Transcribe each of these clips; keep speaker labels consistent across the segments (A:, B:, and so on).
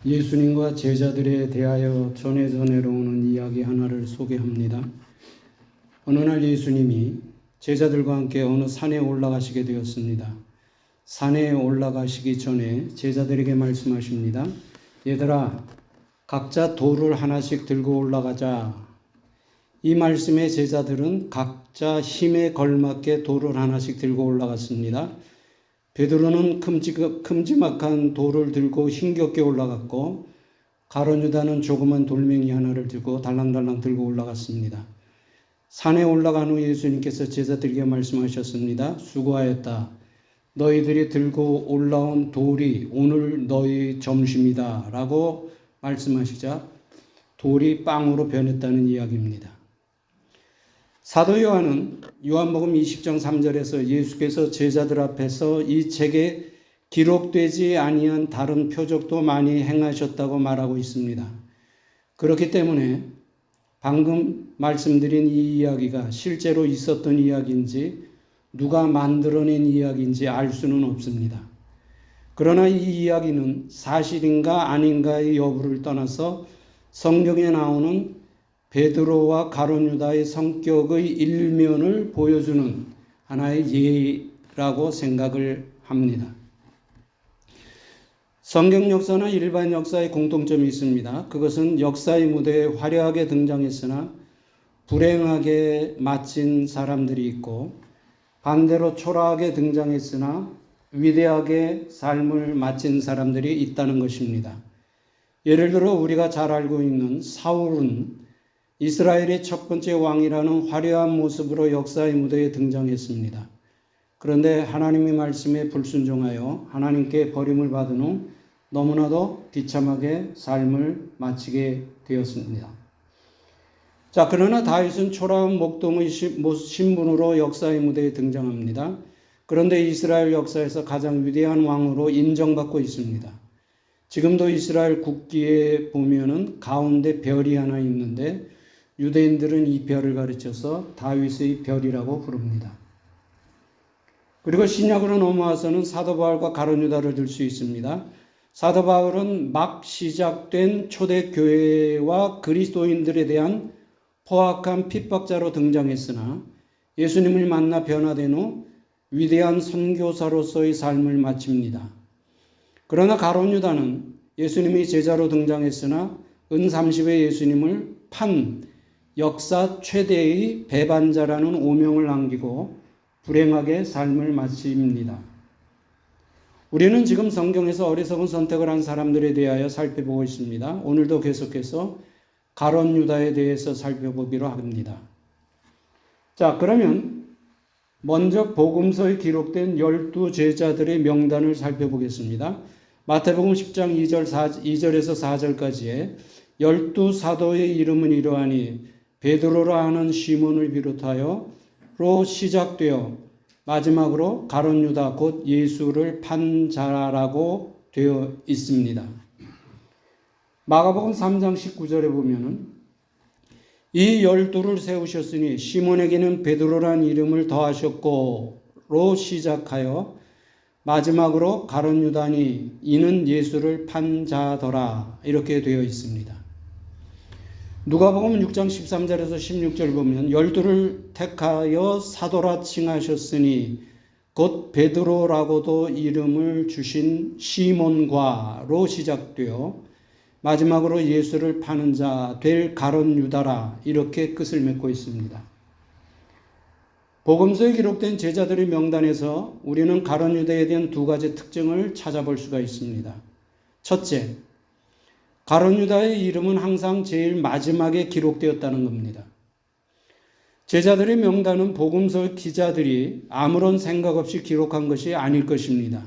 A: 예수님과 제자들에 대하여 전해져 내려오는 이야기 하나를 소개합니다. 어느 날 예수님이 제자들과 함께 어느 산에 올라가시게 되었습니다. 산에 올라가시기 전에 제자들에게 말씀하십니다. 얘들아, 각자 돌을 하나씩 들고 올라가자. 이 말씀에 제자들은 각자 힘에 걸맞게 돌을 하나씩 들고 올라갔습니다. 베드로는 큼지막한 돌을 들고 힘겹게 올라갔고, 가룟 유다는 조그만 돌멩이 하나를 들고 달랑달랑 들고 올라갔습니다. 산에 올라간 후 예수님께서 제자들에게 말씀하셨습니다. 수고하였다. 너희들이 들고 올라온 돌이 오늘 너희 점심이다 라고 말씀하시자 돌이 빵으로 변했다는 이야기입니다. 사도 요한은 요한복음 20장 3절에서 예수께서 제자들 앞에서 이 책에 기록되지 아니한 다른 표적도 많이 행하셨다고 말하고 있습니다. 그렇기 때문에 방금 말씀드린 이 이야기가 실제로 있었던 이야기인지 누가 만들어낸 이야기인지 알 수는 없습니다. 그러나 이 이야기는 사실인가 아닌가의 여부를 떠나서 성경에 나오는 베드로와 가룟 유다의 성격의 일면을 보여주는 하나의 예라고 생각을 합니다. 성경 역사나 일반 역사의 공통점이 있습니다. 그것은 역사의 무대에 화려하게 등장했으나 불행하게 마친 사람들이 있고, 반대로 초라하게 등장했으나 위대하게 삶을 마친 사람들이 있다는 것입니다. 예를 들어 우리가 잘 알고 있는 사울은 이스라엘의 첫 번째 왕이라는 화려한 모습으로 역사의 무대에 등장했습니다. 그런데 하나님의 말씀에 불순종하여 하나님께 버림을 받은 후 너무나도 비참하게 삶을 마치게 되었습니다. 자, 그러나 다윗은 초라한 목동의 신분으로 역사의 무대에 등장합니다. 그런데 이스라엘 역사에서 가장 위대한 왕으로 인정받고 있습니다. 지금도 이스라엘 국기에 보면은 가운데 별이 하나 있는데 유대인들은 이 별을 가르쳐서 다윗의 별이라고 부릅니다. 그리고 신약으로 넘어와서는 사도 바울과 가룟 유다를 들 수 있습니다. 사도 바울은 막 시작된 초대교회와 그리스도인들에 대한 포악한 핍박자로 등장했으나 예수님을 만나 변화된 후 위대한 선교사로서의 삶을 마칩니다. 그러나 가룟 유다는 예수님이 제자로 등장했으나 은30의 예수님을 판 역사 최대의 배반자라는 오명을 남기고 불행하게 삶을 마칩니다. 우리는 지금 성경에서 어리석은 선택을 한 사람들에 대하여 살펴보고 있습니다. 오늘도 계속해서 가룟 유다에 대해서 살펴보기로 합니다. 자, 그러면 먼저 복음서에 기록된 12 제자들의 명단을 살펴보겠습니다. 마태복음 10장 2절에서 4절까지의 12 사도의 이름은 이러하니 베드로라 하는 시몬을 비롯하여로 시작되어 마지막으로 가룟 유다 곧 예수를 판 자라고 되어 있습니다. 마가복음 3장 19절에 보면은 이 12를 세우셨으니 시몬에게는 베드로란 이름을 더하셨고로 시작하여 마지막으로 가룟 유다니 이는 예수를 판 자더라 이렇게 되어 있습니다. 누가복음 6장 13절에서 16절 보면 12를 택하여 사도라 칭하셨으니 곧 베드로라고도 이름을 주신 시몬과로 시작되어 마지막으로 예수를 파는 자 될 가룟 유다라 이렇게 끝을 맺고 있습니다. 복음서에 기록된 제자들의 명단에서 우리는 가룟 유다에 대한 두 가지 특징을 찾아볼 수가 있습니다. 첫째, 가룟 유다의 이름은 항상 제일 마지막에 기록되었다는 겁니다. 제자들의 명단은 복음서 기자들이 아무런 생각 없이 기록한 것이 아닐 것입니다.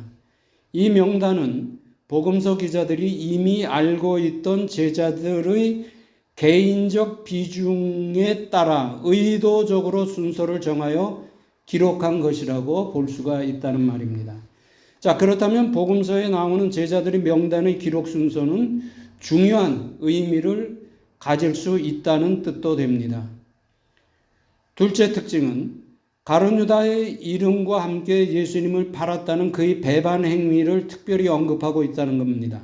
A: 이 명단은 복음서 기자들이 이미 알고 있던 제자들의 개인적 비중에 따라 의도적으로 순서를 정하여 기록한 것이라고 볼 수가 있다는 말입니다. 자, 그렇다면 복음서에 나오는 제자들의 명단의 기록 순서는 중요한 의미를 가질 수 있다는 뜻도 됩니다. 둘째 특징은 가룟 유다의 이름과 함께 예수님을 팔았다는 그의 배반 행위를 특별히 언급하고 있다는 겁니다.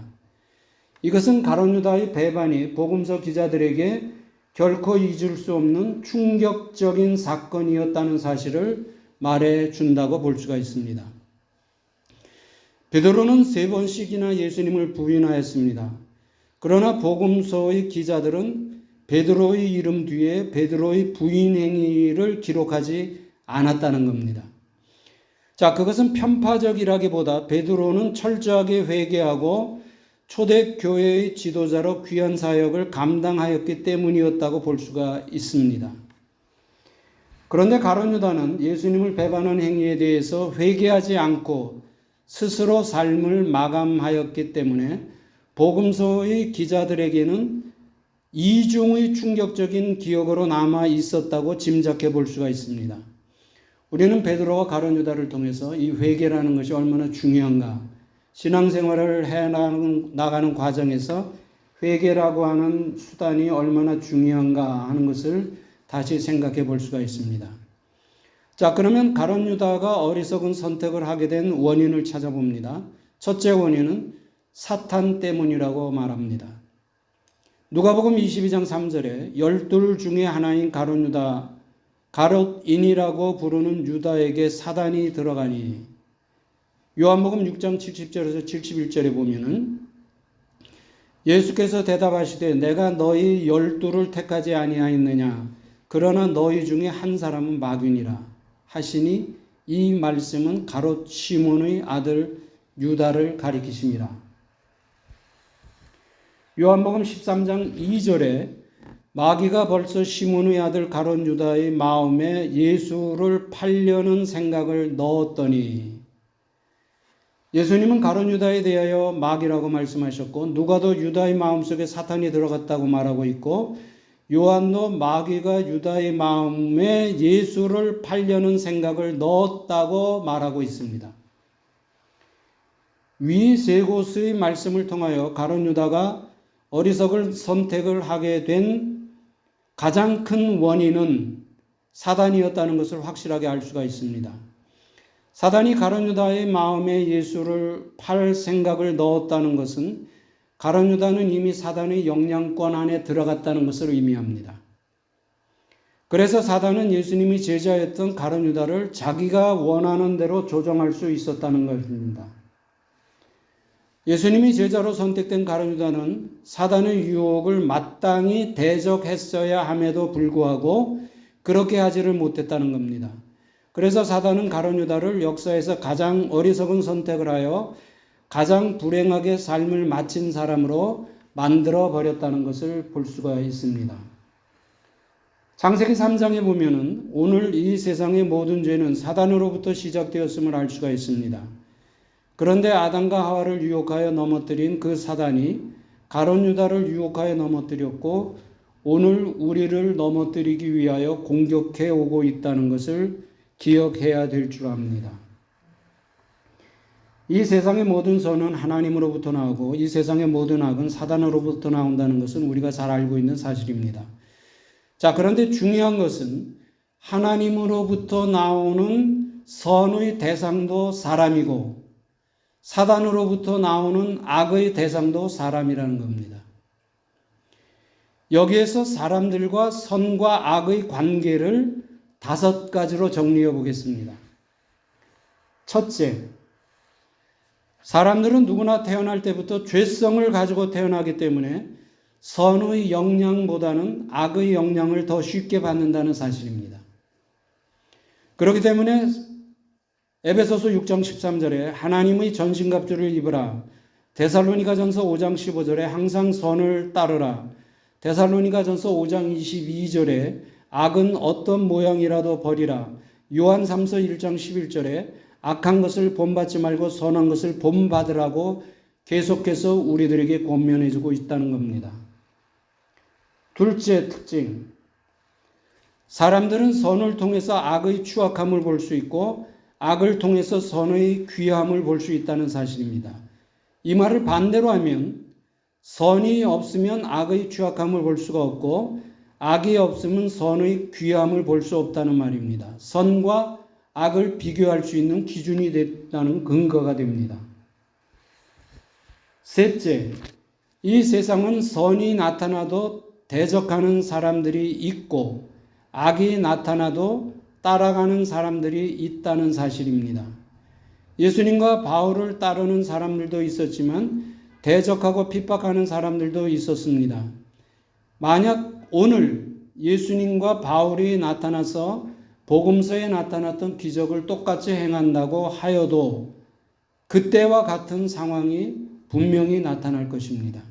A: 이것은 가룟 유다의 배반이 복음서 기자들에게 결코 잊을 수 없는 충격적인 사건이었다는 사실을 말해 준다고 볼 수가 있습니다. 베드로는 3번씩이나 예수님을 부인하였습니다. 그러나 복음서의 기자들은 베드로의 이름 뒤에 베드로의 부인 행위를 기록하지 않았다는 겁니다. 자, 그것은 편파적이라기보다 베드로는 철저하게 회개하고 초대교회의 지도자로 귀한 사역을 감당하였기 때문이었다고 볼 수가 있습니다. 그런데 가룟 유다는 예수님을 배반한 행위에 대해서 회개하지 않고 스스로 삶을 마감하였기 때문에 복음서의 기자들에게는 이중의 충격적인 기억으로 남아 있었다고 짐작해 볼 수가 있습니다. 우리는 베드로와 가룟 유다를 통해서 이 회개라는 것이 얼마나 중요한가, 신앙생활을 해나가는 과정에서 회개라고 하는 수단이 얼마나 중요한가 하는 것을 다시 생각해 볼 수가 있습니다. 자, 그러면 가룟 유다가 어리석은 선택을 하게 된 원인을 찾아봅니다. 첫째 원인은 사탄 때문이라고 말합니다. 누가복음 22장 3절에 12 중에 하나인 가룟 유다, 가롯인이라고 부르는 유다에게 사단이 들어가니, 요한복음 6장 70절에서 71절에 보면은 예수께서 대답하시되 내가 너희 12를 택하지 아니하였느냐, 그러나 너희 중에 한 사람은 마귀니라 하시니, 이 말씀은 가롯 시몬의 아들 유다를 가리키심이라. 요한복음 13장 2절에 마귀가 벌써 시몬의 아들 가롯 유다의 마음에 예수를 팔려는 생각을 넣었더니, 예수님은 가롯 유다에 대하여 마귀라고 말씀하셨고, 누가도 유다의 마음속에 사탄이 들어갔다고 말하고 있고, 요한도 마귀가 유다의 마음에 예수를 팔려는 생각을 넣었다고 말하고 있습니다. 위 세 곳의 말씀을 통하여 가롯 유다가 어리석은 선택을 하게 된 가장 큰 원인은 사단이었다는 것을 확실하게 알 수가 있습니다. 사단이 가룟 유다의 마음에 예수를 팔 생각을 넣었다는 것은 가룟 유다는 이미 사단의 영향권 안에 들어갔다는 것을 의미합니다. 그래서 사단은 예수님이 제자였던 가룟 유다를 자기가 원하는 대로 조정할 수 있었다는 것입니다. 예수님이 제자로 선택된 가룟 유다는 사단의 유혹을 마땅히 대적했어야 함에도 불구하고 그렇게 하지를 못했다는 겁니다. 그래서 사단은 가룟 유다를 역사에서 가장 어리석은 선택을 하여 가장 불행하게 삶을 마친 사람으로 만들어 버렸다는 것을 볼 수가 있습니다. 창세기 3장에 보면은 오늘 이 세상의 모든 죄는 사단으로부터 시작되었음을 알 수가 있습니다. 그런데 아담과 하와를 유혹하여 넘어뜨린 그 사단이 가룟 유다를 유혹하여 넘어뜨렸고, 오늘 우리를 넘어뜨리기 위하여 공격해 오고 있다는 것을 기억해야 될 줄 압니다. 이 세상의 모든 선은 하나님으로부터 나오고 이 세상의 모든 악은 사단으로부터 나온다는 것은 우리가 잘 알고 있는 사실입니다. 자, 그런데 중요한 것은 하나님으로부터 나오는 선의 대상도 사람이고 사단으로부터 나오는 악의 대상도 사람이라는 겁니다. 여기에서 사람들과 선과 악의 관계를 5가지로 정리해 보겠습니다. 첫째, 사람들은 누구나 태어날 때부터 죄성을 가지고 태어나기 때문에 선의 영향보다는 악의 영향을 더 쉽게 받는다는 사실입니다. 그렇기 때문에 에베소서 6장 13절에 하나님의 전신갑주를 입으라, 데살로니가전서 5장 15절에 항상 선을 따르라, 데살로니가전서 5장 22절에 악은 어떤 모양이라도 버리라, 요한 3서 1장 11절에 악한 것을 본받지 말고 선한 것을 본받으라고 계속해서 우리들에게 권면해주고 있다는 겁니다. 둘째 특징, 사람들은 선을 통해서 악의 추악함을 볼 수 있고 악을 통해서 선의 귀함을 볼 수 있다는 사실입니다. 이 말을 반대로 하면 선이 없으면 악의 추악함을 볼 수가 없고 악이 없으면 선의 귀함을 볼 수 없다는 말입니다. 선과 악을 비교할 수 있는 기준이 됐다는 근거가 됩니다. 셋째, 이 세상은 선이 나타나도 대적하는 사람들이 있고 악이 나타나도 따라가는 사람들이 있다는 사실입니다. 예수님과 바울을 따르는 사람들도 있었지만 대적하고 핍박하는 사람들도 있었습니다. 만약 오늘 예수님과 바울이 나타나서 복음서에 나타났던 기적을 똑같이 행한다고 하여도 그때와 같은 상황이 분명히 나타날 것입니다.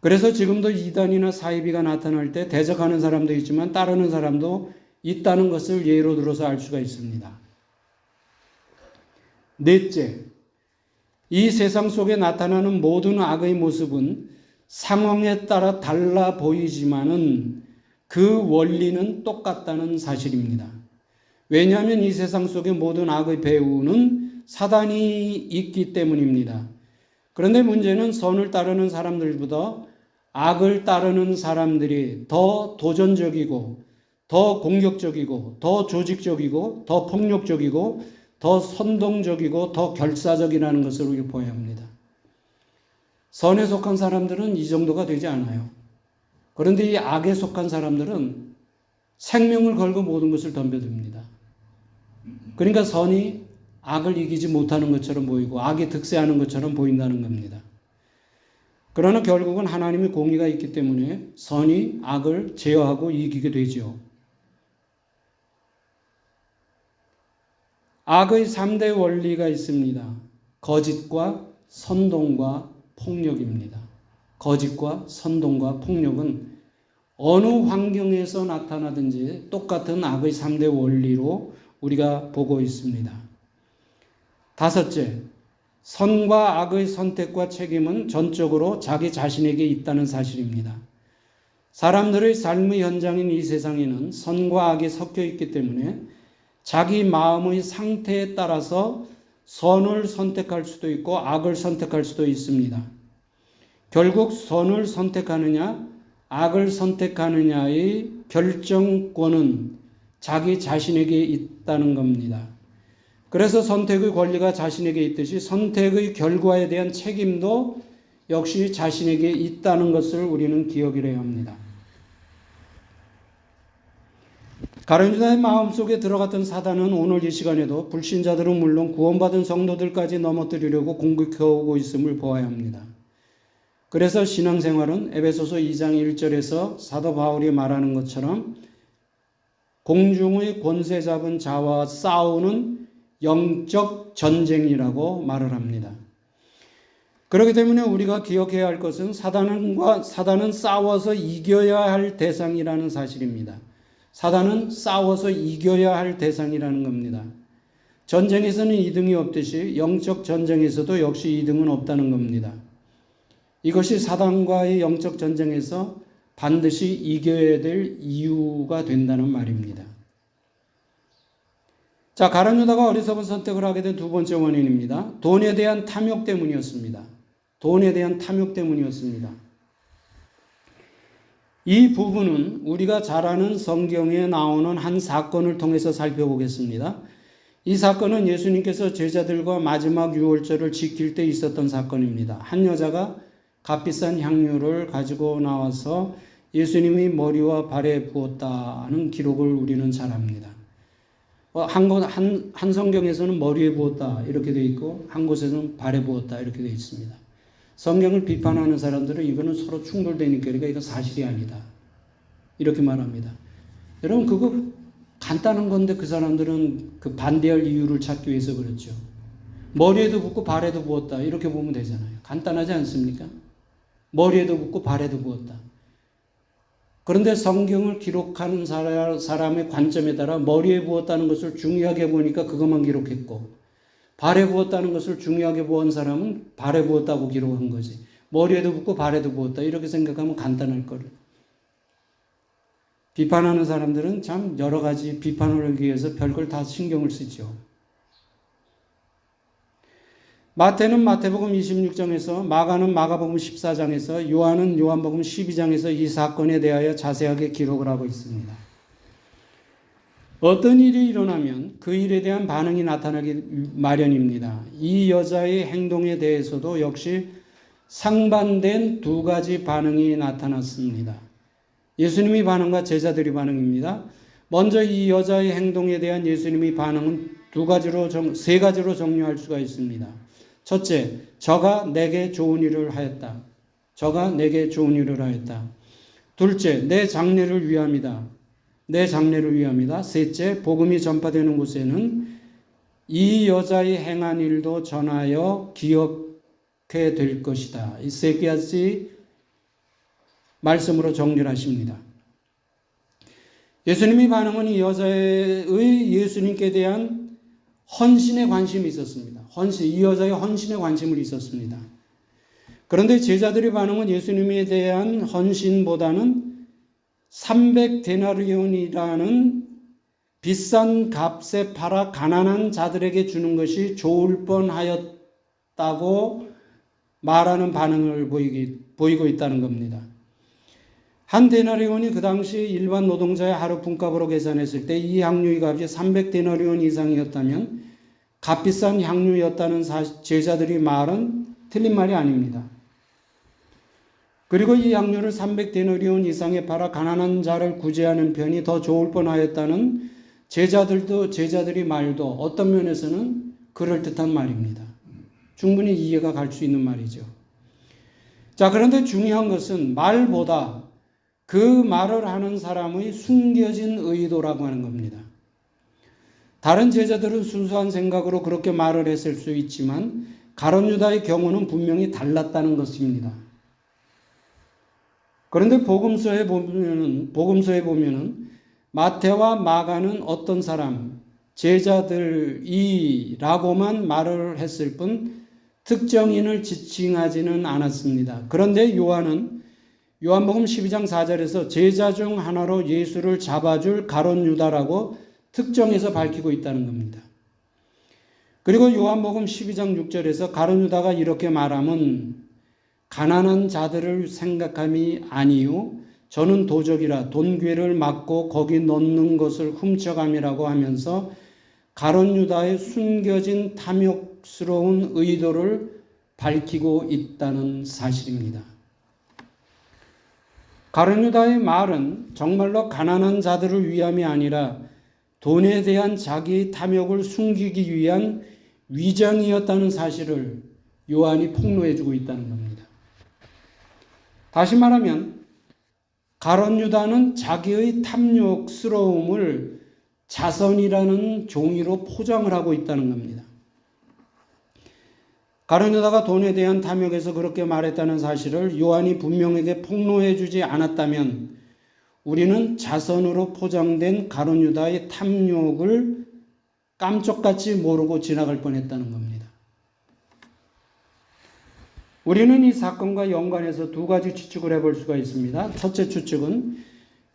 A: 그래서 지금도 이단이나 사이비가 나타날 때 대적하는 사람도 있지만 따르는 사람도 있다는 것을 예로 들어서 알 수가 있습니다. 넷째, 이 세상 속에 나타나는 모든 악의 모습은 상황에 따라 달라 보이지만은 그 원리는 똑같다는 사실입니다. 왜냐하면 이 세상 속의 모든 악의 배후는 사단이 있기 때문입니다. 그런데 문제는 선을 따르는 사람들보다 악을 따르는 사람들이 더 도전적이고 더 공격적이고 더 조직적이고 더 폭력적이고 더 선동적이고 더 결사적이라는 것을 우리 보아야 합니다. 선에 속한 사람들은 이 정도가 되지 않아요. 그런데 이 악에 속한 사람들은 생명을 걸고 모든 것을 덤벼듭니다. 그러니까 선이 악을 이기지 못하는 것처럼 보이고 악이 득세하는 것처럼 보인다는 겁니다. 그러나 결국은 하나님의 공의가 있기 때문에 선이 악을 제어하고 이기게 되죠. 악의 3대 원리가 있습니다. 거짓과 선동과 폭력입니다. 거짓과 선동과 폭력은 어느 환경에서 나타나든지 똑같은 악의 3대 원리로 우리가 보고 있습니다. 다섯째, 선과 악의 선택과 책임은 전적으로 자기 자신에게 있다는 사실입니다. 사람들의 삶의 현장인 이 세상에는 선과 악이 섞여 있기 때문에 자기 마음의 상태에 따라서 선을 선택할 수도 있고 악을 선택할 수도 있습니다. 결국 선을 선택하느냐 악을 선택하느냐의 결정권은 자기 자신에게 있다는 겁니다. 그래서 선택의 권리가 자신에게 있듯이 선택의 결과에 대한 책임도 역시 자신에게 있다는 것을 우리는 기억해야 합니다. 가룟 유다의 마음속에 들어갔던 사단은 오늘 이 시간에도 불신자들은 물론 구원받은 성도들까지 넘어뜨리려고 공격해오고 있음을 보아야 합니다. 그래서 신앙생활은 에베소서 2장 1절에서 사도 바울이 말하는 것처럼 공중의 권세 잡은 자와 싸우는 영적 전쟁이라고 말을 합니다. 그렇기 때문에 우리가 기억해야 할 것은 사단은 싸워서 이겨야 할 대상이라는 사실입니다. 사단은 싸워서 이겨야 할 대상이라는 겁니다. 전쟁에서는 2등이 없듯이 영적 전쟁에서도 역시 2등은 없다는 겁니다. 이것이 사단과의 영적 전쟁에서 반드시 이겨야 될 이유가 된다는 말입니다. 자, 가룟 유다가 어리석은 선택을 하게 된 두 번째 원인입니다. 돈에 대한 탐욕 때문이었습니다. 돈에 대한 탐욕 때문이었습니다. 이 부분은 우리가 잘 아는 성경에 나오는 한 사건을 통해서 살펴보겠습니다. 이 사건은 예수님께서 제자들과 마지막 유월절을 지킬 때 있었던 사건입니다. 한 여자가 값비싼 향유를 가지고 나와서 예수님의 머리와 발에 부었다는 기록을 우리는 잘 압니다. 한 성경에서는 머리에 부었다 이렇게 되어 있고 한 곳에서는 발에 부었다 이렇게 되어 있습니다. 성경을 비판하는 사람들은 이거는 서로 충돌되니까 그러니까 이거 사실이 아니다 이렇게 말합니다. 여러분 그거 간단한 건데 그 사람들은 그 반대할 이유를 찾기 위해서 그렇죠. 머리에도 붓고 발에도 부었다 이렇게 보면 되잖아요. 간단하지 않습니까? 머리에도 붓고 발에도 부었다. 그런데 성경을 기록하는 사람의 관점에 따라 머리에 부었다는 것을 중요하게 보니까 그것만 기록했고 발에 부었다는 것을 중요하게 본 사람은 발에 부었다고 기록한 거지. 머리에도 붓고 발에도 부었다 이렇게 생각하면 간단할 거를. 비판하는 사람들은 참 여러 가지 비판을 하기 위해서 별걸 다 신경을 쓰죠. 마태는 마태복음 26장에서 마가는 마가복음 14장에서 요한은 요한복음 12장에서 이 사건에 대하여 자세하게 기록을 하고 있습니다. 어떤 일이 일어나면 그 일에 대한 반응이 나타나기 마련입니다. 이 여자의 행동에 대해서도 역시 상반된 두 가지 반응이 나타났습니다. 예수님의 반응과 제자들의 반응입니다. 먼저 이 여자의 행동에 대한 예수님의 반응은 세 가지로 정리할 수가 있습니다. 첫째, 저가 내게 좋은 일을 하였다. 저가 내게 좋은 일을 하였다. 둘째, 내 장래를 위함이다. 내 장래를 위함이다. 셋째, 복음이 전파되는 곳에는 이 여자의 행한 일도 전하여 기억해 될 것이다. 이 세 가지 말씀으로 정리를 하십니다. 예수님의 반응은 이 여자의 예수님께 대한 헌신에 관심이 있었습니다. 이 여자의 헌신에 관심이 있었습니다. 그런데 제자들의 반응은 예수님에 대한 헌신보다는 300데나리온이라는 비싼 값에 팔아 가난한 자들에게 주는 것이 좋을 뻔하였다고 말하는 반응을 보이고 있다는 겁니다. 한 데나리온이 그 당시 일반 노동자의 하루 품값으로 계산했을 때 이 향유의 값이 300데나리온 이상이었다면 값비싼 향유였다는 제자들의 말은 틀린 말이 아닙니다. 그리고 이 향유를 300데나리온 이상에 팔아 가난한 자를 구제하는 편이 더 좋을 뻔하였다는 제자들의 말도 어떤 면에서는 그럴듯한 말입니다. 충분히 이해가 갈 수 있는 말이죠. 자, 그런데 중요한 것은 말보다 그 말을 하는 사람의 숨겨진 의도라고 하는 겁니다. 다른 제자들은 순수한 생각으로 그렇게 말을 했을 수 있지만 가룟 유다의 경우는 분명히 달랐다는 것입니다. 그런데 복음서에 보면은 마태와 마가는 어떤 사람, 제자들이라고만 말을 했을 뿐 특정인을 지칭하지는 않았습니다. 그런데 요한복음 12장 4절에서 제자 중 하나로 예수를 잡아줄 가룟 유다라고 특정해서 밝히고 있다는 겁니다. 그리고 요한복음 12장 6절에서 가룟 유다가 이렇게 말하면 가난한 자들을 생각함이 아니요 저는 도적이라 돈괴를 맞고 거기 넣는 것을 훔쳐감이라고 하면서 가룟 유다의 숨겨진 탐욕스러운 의도를 밝히고 있다는 사실입니다. 가룟 유다의 말은 정말로 가난한 자들을 위함이 아니라 돈에 대한 자기의 탐욕을 숨기기 위한 위장이었다는 사실을 요한이 폭로해주고 있다는 겁니다. 다시 말하면 가룟 유다는 자기의 탐욕스러움을 자선이라는 종이로 포장을 하고 있다는 겁니다. 가룟 유다가 돈에 대한 탐욕에서 그렇게 말했다는 사실을 요한이 분명하게 폭로해 주지 않았다면 우리는 자선으로 포장된 가룟 유다의 탐욕을 깜짝같이 모르고 지나갈 뻔했다는 겁니다. 우리는 이 사건과 연관해서 두 가지 추측을 해볼 수가 있습니다. 첫째 추측은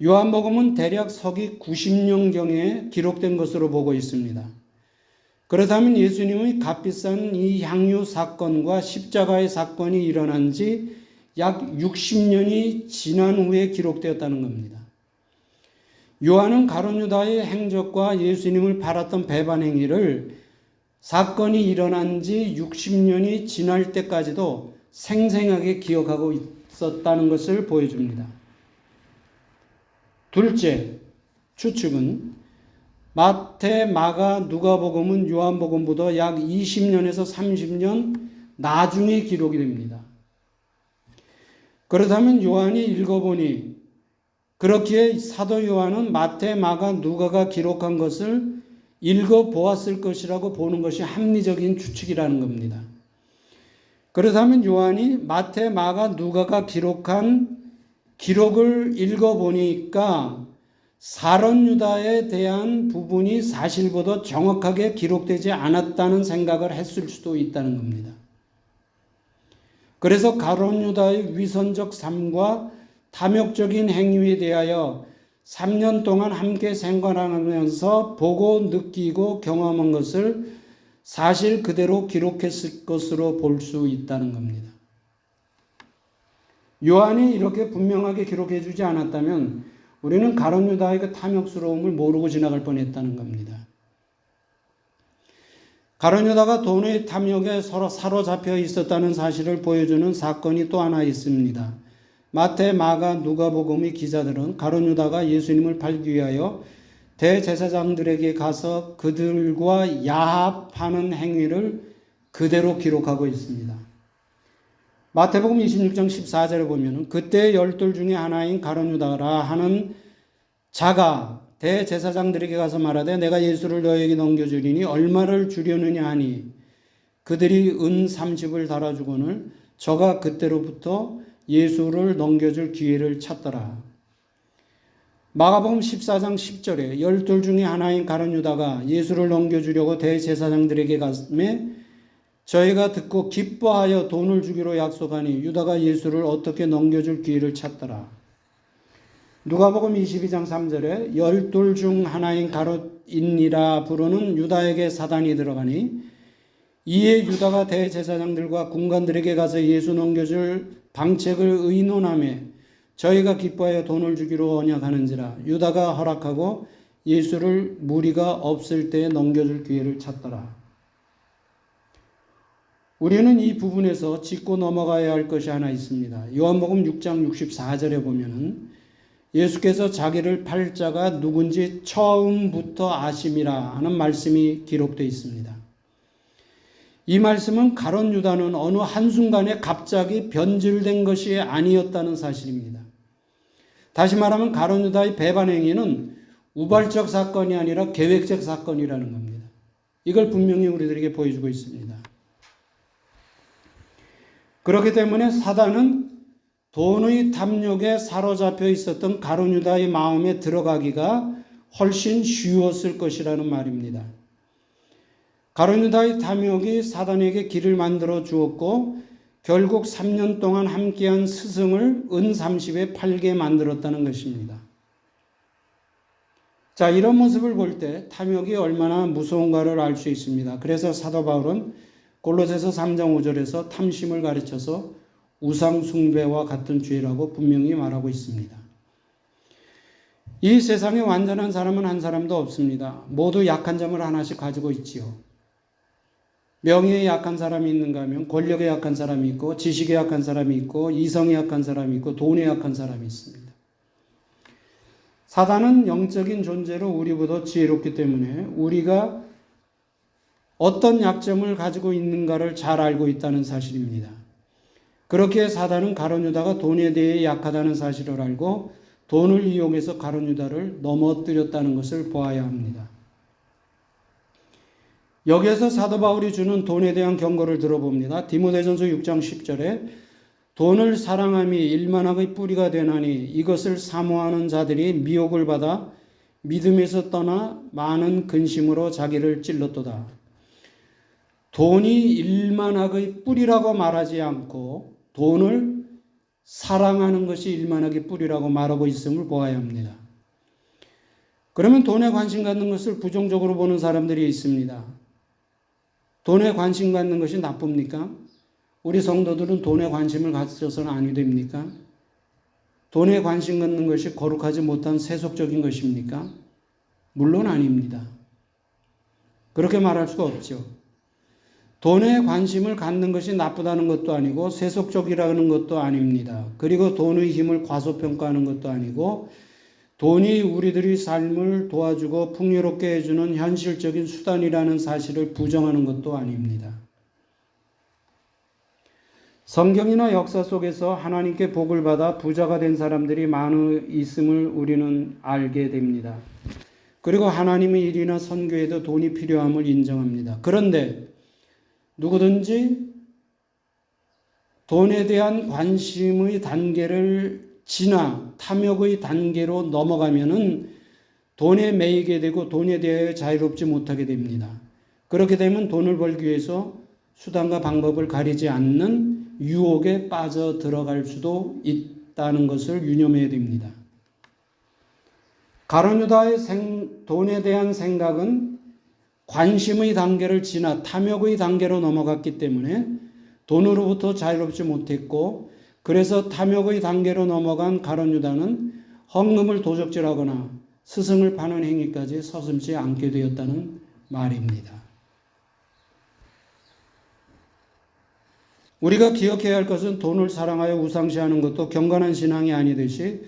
A: 요한복음은 대략 서기 90년경에 기록된 것으로 보고 있습니다. 그렇다면 예수님의 값비싼 이 향유 사건과 십자가의 사건이 일어난 지 약 60년이 지난 후에 기록되었다는 겁니다. 요한은 가룟 유다의 행적과 예수님을 팔았던 배반 행위를 사건이 일어난 지 60년이 지날 때까지도 생생하게 기억하고 있었다는 것을 보여줍니다. 둘째 추측은 마태, 마가, 누가복음은 요한복음보다 약 20년에서 30년 나중에 기록이 됩니다. 그렇다면 요한이 읽어보니 그렇기에 사도 요한은 마태, 마가, 누가가 기록한 것을 읽어보았을 것이라고 보는 것이 합리적인 추측이라는 겁니다. 그렇다면 요한이 마태, 마가, 누가가 기록한 기록을 읽어보니까 사론 유다에 대한 부분이 사실보다 정확하게 기록되지 않았다는 생각을 했을 수도 있다는 겁니다. 그래서 가룟 유다의 위선적 삶과 탐욕적인 행위에 대하여 3년 동안 함께 생활하면서 보고 느끼고 경험한 것을 사실 그대로 기록했을 것으로 볼 수 있다는 겁니다. 요한이 이렇게 분명하게 기록해 주지 않았다면 우리는 가룟 유다의 그 탐욕스러움을 모르고 지나갈 뻔했다는 겁니다. 가룟 유다가 돈의 탐욕에 서로 사로잡혀 있었다는 사실을 보여주는 사건이 또 하나 있습니다. 마태, 마가, 누가복음의 기자들은 가룟 유다가 예수님을 팔기 위하여 대제사장들에게 가서 그들과 야합하는 행위를 그대로 기록하고 있습니다. 마태복음 26장 14절에 보면 그때 12 중에 하나인 가룟 유다라 하는 자가 대제사장들에게 가서 말하되 내가 예수를 너에게 넘겨주리니 얼마를 주려느냐 하니 그들이 은 30을 달아주거늘 저가 그때로부터 예수를 넘겨줄 기회를 찾더라. 마가복음 14장 10절에 12 중에 하나인 가룟 유다가 예수를 넘겨주려고 대제사장들에게 갔음에 저희가 듣고 기뻐하여 돈을 주기로 약속하니 유다가 예수를 어떻게 넘겨줄 기회를 찾더라. 누가복음 22장 3절에 12 중 하나인 가룟인이라 부르는 유다에게 사단이 들어가니 이에 유다가 대제사장들과 군관들에게 가서 예수 넘겨줄 방책을 의논하며 저희가 기뻐하여 돈을 주기로 언약하는지라 유다가 허락하고 예수를 무리가 없을 때에 넘겨줄 기회를 찾더라. 우리는 이 부분에서 짚고 넘어가야 할 것이 하나 있습니다. 요한복음 6장 64절에 보면은 예수께서 자기를 팔 자가 누군지 처음부터 아심이라 하는 말씀이 기록되어 있습니다. 이 말씀은 가룟 유다는 어느 한순간에 갑자기 변질된 것이 아니었다는 사실입니다. 다시 말하면 가룟 유다의 배반 행위는 우발적 사건이 아니라 계획적 사건이라는 겁니다. 이걸 분명히 우리들에게 보여주고 있습니다. 그렇기 때문에 사단은 돈의 탐욕에 사로잡혀 있었던 가룟 유다의 마음에 들어가기가 훨씬 쉬웠을 것이라는 말입니다. 가룟 유다의 탐욕이 사단에게 길을 만들어 주었고 결국 3년 동안 함께한 스승을 은 30에 팔게 만들었다는 것입니다. 자, 이런 모습을 볼 때 탐욕이 얼마나 무서운가를 알 수 있습니다. 그래서 사도 바울은 골로새서 3장 5절에서 탐심을 가르쳐서 우상 숭배와 같은 죄라고 분명히 말하고 있습니다. 이 세상에 완전한 사람은 한 사람도 없습니다. 모두 약한 점을 하나씩 가지고 있지요. 명예에 약한 사람이 있는가 하면 권력에 약한 사람이 있고 지식에 약한 사람이 있고 이성에 약한 사람이 있고 돈에 약한 사람이 있습니다. 사단은 영적인 존재로 우리보다 지혜롭기 때문에 우리가 어떤 약점을 가지고 있는가를 잘 알고 있다는 사실입니다. 그렇게 사단은 가룟 유다가 돈에 대해 약하다는 사실을 알고 돈을 이용해서 가룟 유다를 넘어뜨렸다는 것을 보아야 합니다. 여기에서 사도 바울이 주는 돈에 대한 경고를 들어봅니다. 디모데전서 6장 10절에 돈을 사랑함이 일만학의 뿌리가 되나니 이것을 사모하는 자들이 미혹을 받아 믿음에서 떠나 많은 근심으로 자기를 찔렀도다. 돈이 일만학의 뿌리라고 말하지 않고 돈을 사랑하는 것이 일만학의 뿌리라고 말하고 있음을 보아야 합니다. 그러면 돈에 관심 갖는 것을 부정적으로 보는 사람들이 있습니다. 돈에 관심 갖는 것이 나쁩니까? 우리 성도들은 돈에 관심을 가져서는 아니 됩니까? 돈에 관심 갖는 것이 거룩하지 못한 세속적인 것입니까? 물론 아닙니다. 그렇게 말할 수가 없죠. 돈에 관심을 갖는 것이 나쁘다는 것도 아니고 세속적이라는 것도 아닙니다. 그리고 돈의 힘을 과소평가하는 것도 아니고 돈이 우리들의 삶을 도와주고 풍요롭게 해주는 현실적인 수단이라는 사실을 부정하는 것도 아닙니다. 성경이나 역사 속에서 하나님께 복을 받아 부자가 된 사람들이 많이 있음을 우리는 알게 됩니다. 그리고 하나님의 일이나 선교에도 돈이 필요함을 인정합니다. 그런데 누구든지 돈에 대한 관심의 단계를 지나 탐욕의 단계로 넘어가면은 돈에 매이게 되고 돈에 대해 자유롭지 못하게 됩니다. 그렇게 되면 돈을 벌기 위해서 수단과 방법을 가리지 않는 유혹에 빠져 들어갈 수도 있다는 것을 유념해야 됩니다. 가룟 유다의 돈에 대한 생각은 관심의 단계를 지나 탐욕의 단계로 넘어갔기 때문에 돈으로부터 자유롭지 못했고 그래서 탐욕의 단계로 넘어간 가룟 유다는 헌금을 도적질하거나 스승을 파는 행위까지 서슴지 않게 되었다는 말입니다. 우리가 기억해야 할 것은 돈을 사랑하여 우상시하는 것도 경건한 신앙이 아니듯이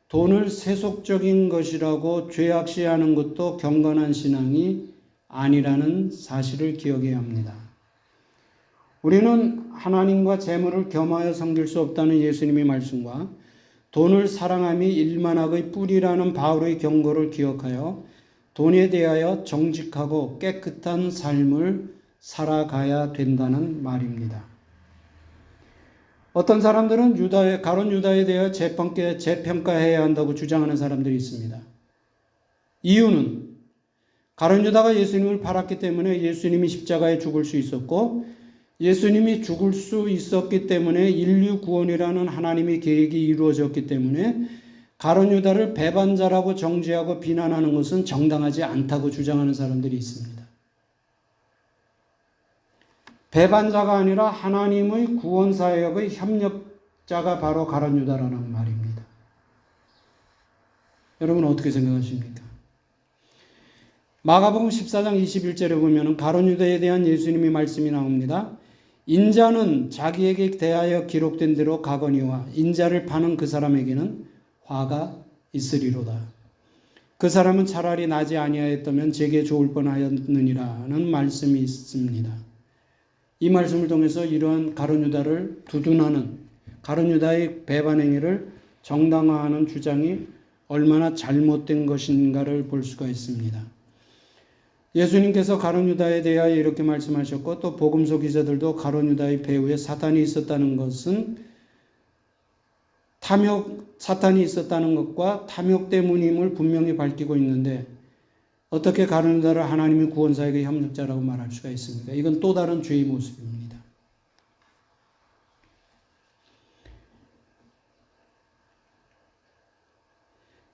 A: 돈을 세속적인 것이라고 죄악시하는 것도 경건한 신앙이 아니라는 사실을 기억해야 합니다. 우리는 하나님과 재물을 겸하여 섬길 수 없다는 예수님의 말씀과 돈을 사랑함이 일만학의 뿌리라는 바울의 경고를 기억하여 돈에 대하여 정직하고 깨끗한 삶을 살아가야 된다는 말입니다. 어떤 사람들은 가룟 유다에 대하여 재평가해야 한다고 주장하는 사람들이 있습니다. 이유는 가룟 유다가 예수님을 팔았기 때문에 예수님이 십자가에 죽을 수 있었고, 예수님이 죽을 수 있었기 때문에 인류 구원이라는 하나님의 계획이 이루어졌기 때문에 가룟 유다를 배반자라고 정죄하고 비난하는 것은 정당하지 않다고 주장하는 사람들이 있습니다. 배반자가 아니라 하나님의 구원사역의 협력자가 바로 가룟 유다라는 말입니다. 여러분 어떻게 생각하십니까? 마가복음 14장 21절에 보면 가룟 유다에 대한 예수님의 말씀이 나옵니다. 인자는 자기에게 대하여 기록된 대로 가거니와 인자를 파는 그 사람에게는 화가 있으리로다. 그 사람은 차라리 나지 아니하였다면 제게 좋을 뻔하였느니라는 말씀이 있습니다. 이 말씀을 통해서 이러한 가룟 유다를 두둔하는 가룟 유다의 배반 행위를 정당화하는 주장이 얼마나 잘못된 것인가를 볼 수가 있습니다. 예수님께서 가룟 유다에 대하여 이렇게 말씀하셨고 또 복음서 기자들도 가룟 유다의 배후에 사탄이 있었다는 것은 사탄이 있었다는 것과 탐욕 때문임을 분명히 밝히고 있는데 어떻게 가룟 유다를 하나님의 구원사역의 협력자라고 말할 수가 있습니까? 이건 또 다른 죄의 모습입니다.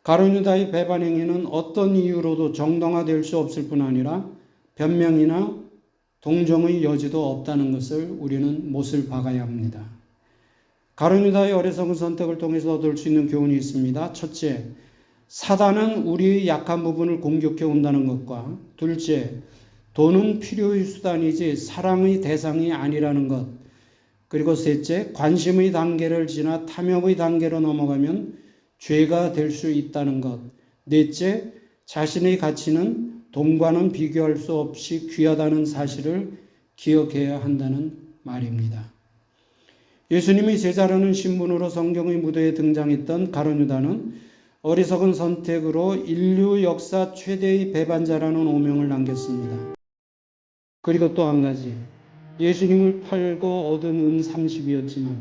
A: 가룟 유다의 배반 행위는 어떤 이유로도 정당화될 수 없을 뿐 아니라 변명이나 동정의 여지도 없다는 것을 우리는 못을 박아야 합니다. 가룟 유다의 어리석은 선택을 통해서 얻을 수 있는 교훈이 있습니다. 첫째, 사단은 우리의 약한 부분을 공격해 온다는 것과 둘째, 돈은 필요의 수단이지 사랑의 대상이 아니라는 것, 그리고 셋째, 관심의 단계를 지나 탐욕의 단계로 넘어가면 죄가 될 수 있다는 것, 넷째, 자신의 가치는 돈과는 비교할 수 없이 귀하다는 사실을 기억해야 한다는 말입니다. 예수님이 제자라는 신분으로 성경의 무대에 등장했던 가룟 유다는 어리석은 선택으로 인류 역사 최대의 배반자라는 오명을 남겼습니다. 그리고 또 한 가지, 예수님을 팔고 얻은 은 30이었지만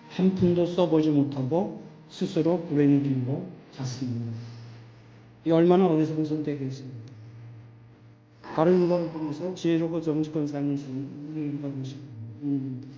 A: 한 푼도 써보지 못하고 스스로 불행을 빌고 잤습니다. 이 얼마나 어리석은 선택이었습니까? 가룟 유다를 통해서 지혜롭고 정직한 삶을 살는 것입니다.